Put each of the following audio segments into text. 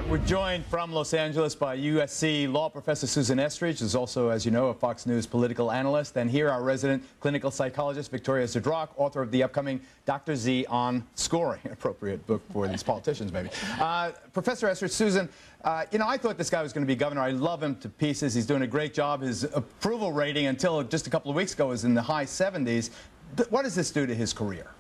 We're joined from Los Angeles by USC law professor Susan Estridge, who's also, as you know, a Fox News political analyst. And here, our resident clinical psychologist, Victoria Zdrok, author of the upcoming Dr. Z on Scoring, appropriate book for these politicians, maybe. Professor Estridge, Susan, you know, I thought this guy was going to be governor. I love him to pieces. He's doing a great job. His approval rating until just a couple of weeks ago was in the high 70s. What does this do to his career?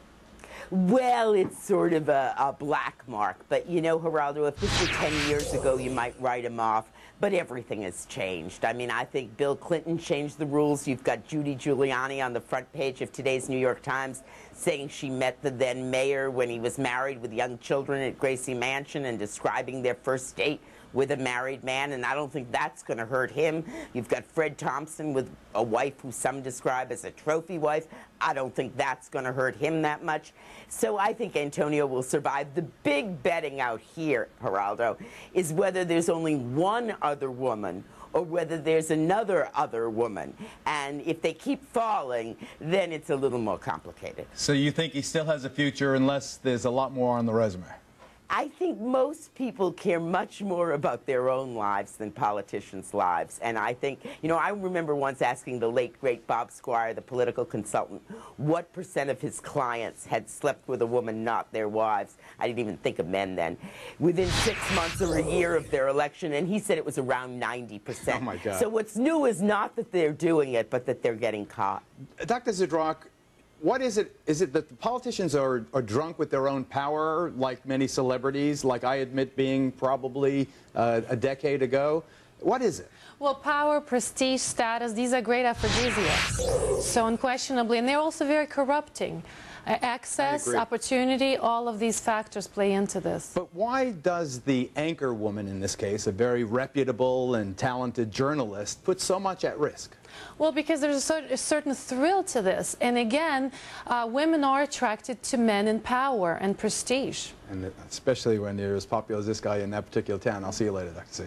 Well, it's sort of a black mark. But, you know, Geraldo, if this were 10 years ago, you might write him off. But everything has changed. I mean, I think Bill Clinton changed the rules. You've got Judy Giuliani on the front page of today's New York Times saying she met the then mayor when he was married with young children at Gracie Mansion and describing their first date with a married man, and I don't think that's going to hurt him. You've got Fred Thompson with a wife who some describe as a trophy wife. I don't think that's going to hurt him that much. So I think Antonio will survive. The big betting out here, Geraldo, is whether there's only one other woman or whether there's another other woman. And if they keep falling, then it's a little more complicated. So you think he still has a future unless there's a lot more on the resume? I think most people care much more about their own lives than politicians' lives. And I think, you know, I remember once asking the late, great Bob Squire, the political consultant, what % of his clients had slept with a woman, not their wives. I didn't even think of men then. Within 6 months or a year of their election, and he said it was around 90%. Oh, my God. So what's new is not that they're doing it, but that they're getting caught. Dr. Zdrok, what is it? Is it that the politicians are drunk with their own power, like many celebrities, like I admit being probably a decade ago? What is it? Well, power, prestige, status, these are great aphrodisiacs. So unquestionably, and they're also very corrupting. Access, opportunity, all of these factors play into this. But why does the anchor woman, in this case, a very reputable and talented journalist, put so much at risk? Well, because there's a certain thrill to this. And again, women are attracted to men in power and prestige. And especially when you're as popular as this guy in that particular town. I'll see you later, Dr. Z.